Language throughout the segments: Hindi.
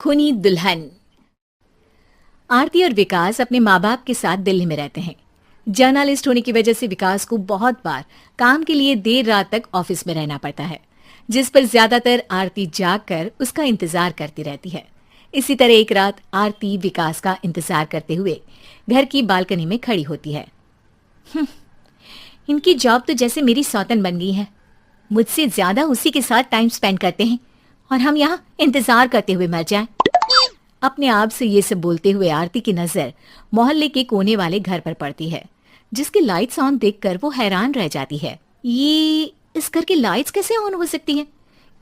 खूनी दुल्हन। आरती और विकास अपने माँ बाप के साथ दिल्ली में रहते हैं। जर्नलिस्ट होने की वजह से विकास को बहुत बार काम के लिए देर रात तक ऑफिस में रहना पड़ता है, जिस पर ज्यादातर आरती जागकर उसका इंतजार करती रहती है। इसी तरह एक रात आरती विकास का इंतजार करते हुए घर की बालकनी में खड़ी होती है। इनकी जॉब तो जैसे मेरी सौतन बन गई है। मुझसे ज्यादा उसी के साथ टाइम स्पेंड करते हैं और हम यहाँ इंतजार करते हुए मर जाएं। अपने आप से ये सब बोलते हुए आरती की नजर मोहल्ले के कोने वाले घर पर पड़ती है, जिसकी लाइट्स ऑन देखकर वो हैरान रह जाती है। ये इस घर की लाइट्स कैसे ऑन हो सकती हैं?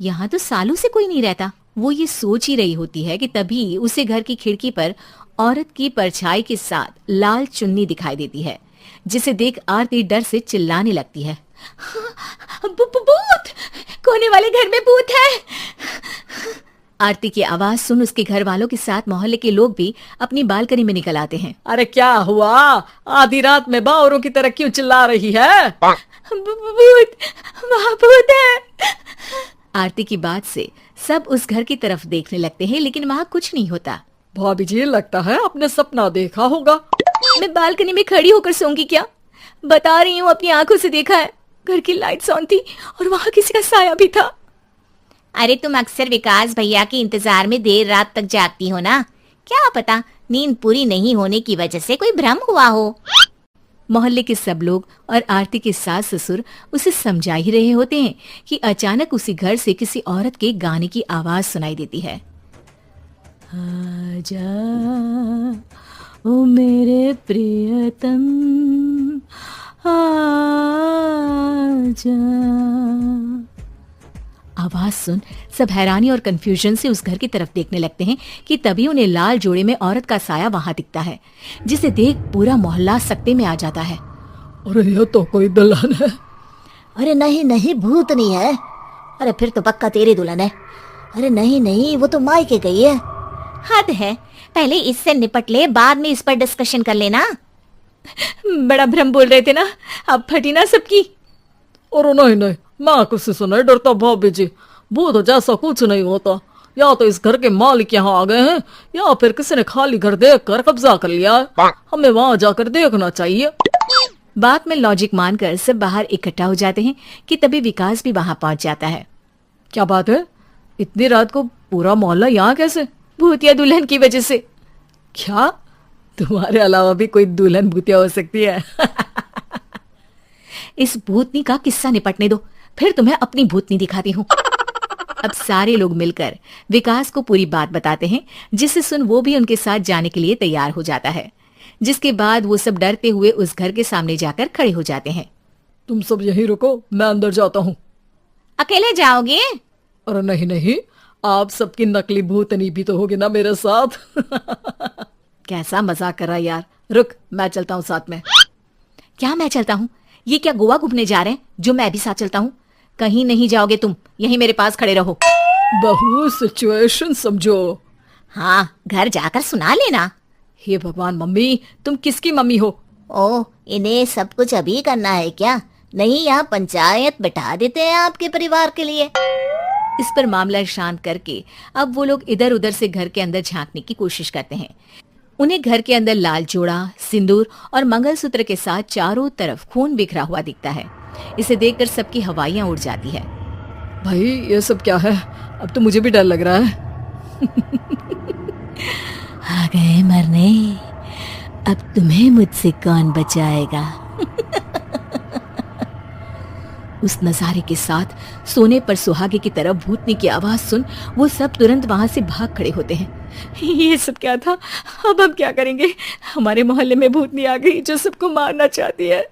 यहाँ तो सालों से कोई नहीं रहता। वो ये सोच ही रही होती है कि तभी उसे घर की खिड़की पर औरत की परछाई के साथ लाल चुन्नी दिखाई देती है, जिसे देख आरती डर से चिल्लाने लगती है। भूत! कोने वाले घर में भूत है! आरती की आवाज सुन उसके घर वालों के साथ मोहल्ले के लोग भी अपनी बालकनी में निकल आते हैं। अरे क्या हुआ? आधी रात में बावरों की तरह क्यों चिल्ला रही है? भूत! वहाँ भूत है! आरती की बात से सब उस घर की तरफ देखने लगते हैं, लेकिन वहाँ कुछ नहीं होता। भाभी जी, लगता है आपने सपना देखा होगा। मैं बालकनी में खड़ी होकर सोऊंगी क्या? बता रही हूँ, अपनी आंखों से देखा है। घर की लाइट्स ऑन थी और वहाँ किसी का साया भी था। अरे तुम अक्सर विकास भैया के इंतजार में देर रात तक जागती हो ना, क्या पता नींद पूरी नहीं होने की वजह से कोई भ्रम हुआ हो। मोहल्ले के सब लोग और आरती के सास ससुर उसे समझा ही रहे होते हैं कि अचानक उसी घर से किसी औरत के गाने की आवाज सुनाई देती है। आजा ओ मेरे प्रियतम आजा। आवाज सुन सब हैरानी और कंफ्यूजन से उस घर की तरफ देखने लगते हैं कि तभी उन्हें लाल जोड़े में औरत का साया वहां दिखता है, जिसे देख पूरा मोहल्ला सकते में आ जाता है। अरे ये तो कोई दुल्हन है। अरे नहीं नहीं, भूत नहीं है। अरे फिर तो पक्का तेरी दुल्हन है। अरे नहीं नहीं, वो तो मायके गई है। हद है, पहले इससे निपट ले, बाद में इस पर डिस्कशन कर लेना। बड़ा भ्रम बोल रहे थे ना, अब फटी ना सबकी। और नहीं नहीं, मैं किसी से नहीं डरता भाभी जी। भूत जैसा कुछ नहीं होता। या तो इस घर के मालिक यहाँ आ गए हैं, या फिर किसी ने खाली घर देख कर कब्जा कर लिया है। हमें वहाँ जाकर देखना चाहिए। बात में लॉजिक मानकर सब बाहर इकट्ठा हो जाते हैं कि तभी विकास भी वहाँ पहुँच जाता है। क्या बात है? इतनी रात को पूरा मोहल्ला यहाँ कैसे? भूतिया दुल्हन की वजह से। क्या तुम्हारे अलावा भी कोई दुल्हन भूतिया हो सकती है? इस भूतनी का किस्सा निपटने दो, फिर तुम्हें अपनी भूतनी दिखाती हूँ। अब सारे लोग मिलकर विकास को पूरी बात बताते हैं, जिसे सुन वो भी उनके साथ जाने के लिए तैयार हो जाता है। जिसके बाद वो सब डरते हुए उस घर के सामने जाकर खड़े हो जाते हैं। तुम सब यहीं रुको, मैं अंदर जाता हूँ। अकेले जाओगे? अरे नहीं नहीं, आप सबकी नकली भूतनी भी तो होगी ना मेरे साथ। कैसा मजाक कर रहा यार। रुक, मैं चलता हूँ साथ में। क्या मैं चलता हूँ? ये क्या गोवा घूमने जा रहे हैं जो मैं भी साथ चलता हूँ? कहीं नहीं जाओगे तुम, यहीं मेरे पास खड़े रहो। बहू, सिचुएशन समझो। हाँ, घर जाकर सुना लेना। हे भगवान, मम्मी तुम किसकी मम्मी हो? ओ, इन्हें सब कुछ अभी करना है क्या? नहीं, यहाँ पंचायत बैठा देते हैं आपके परिवार के लिए। इस पर मामला शांत करके अब वो लोग इधर उधर से घर के अंदर झांकने की कोशिश करते हैं। उन्हें घर के अंदर लाल जोड़ा, सिंदूर और मंगलसूत्र के साथ चारों तरफ खून बिखरा हुआ दिखता है। इसे देखकर सबकी हवाइयां उड़ जाती है। भाई ये सब क्या है? अब तो मुझे भी डर लग रहा है। आ गए मरने, अब तुम्हें मुझसे कौन बचाएगा? उस नजारे के साथ सोने पर सुहागे की तरफ भूतनी की आवाज सुन वो सब तुरंत वहां से भाग खड़े होते हैं। ये सब क्या था? अब हम क्या करेंगे? हमारे मोहल्ले में भूतनी आ गई जो सबको मारना चाहती है।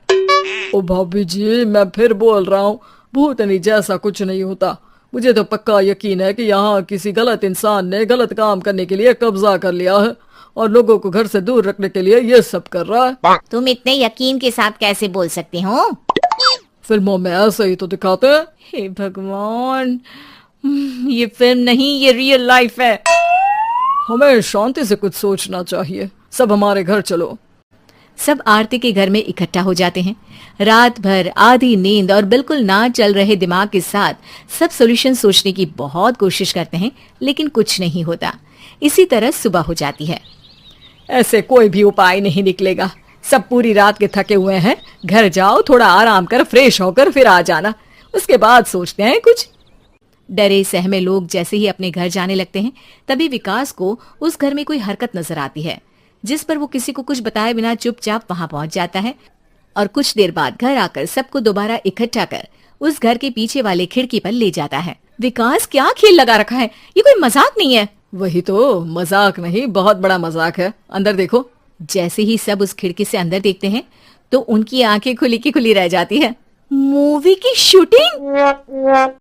ओ भाभी जी, मैं फिर बोल रहा हूँ, भूतनी जैसा कुछ नहीं होता। मुझे तो पक्का यकीन है कि यहाँ किसी गलत इंसान ने गलत काम करने के लिए कब्जा कर लिया है और लोगों को घर से दूर रखने के लिए ये सब कर रहा है। तुम इतने यकीन के साथ कैसे बोल सकते हो? फिल्मों में ऐसे ही तो दिखाते हैं। हे भगवान, ये फिल्म नहीं, ये रियल लाइफ है। हमें शांति से कुछ सोचना चाहिए। सब हमारे घर चलो। सब आरती के घर में इकट्ठा हो जाते हैं। रात भर आधी नींद और बिल्कुल ना चल रहे दिमाग के साथ सब सॉल्यूशन सोचने की बहुत कोशिश करते हैं, लेकिन कुछ नहीं होता। इसी तरह सुबह हो जाती है। ऐसे कोई भी उपाय नहीं निकलेगा। सब पूरी रात के थके हुए हैं, घर जाओ, थोड़ा आराम कर, फ्रेश होकर फिर आ जाना, उसके बाद सोचते हैं कुछ। डरे सहमे लोग जैसे ही अपने घर जाने लगते हैं, तभी विकास को उस घर में कोई हरकत नजर आती है, जिस पर वो किसी को कुछ बताए बिना चुपचाप वहां पहुंच जाता है और कुछ देर बाद घर आकर सबको दोबारा इकट्ठा कर उस घर के पीछे वाले खिड़की पर ले जाता है। विकास क्या खेल लगा रखा है, ये कोई मजाक नहीं है। वही तो, मजाक नहीं, बहुत बड़ा मजाक है। अंदर देखो। जैसे ही सब उस खिड़की से अंदर देखते हैं तो उनकी आंखें खुली की खुली रह जाती है। मूवी की शूटिंग!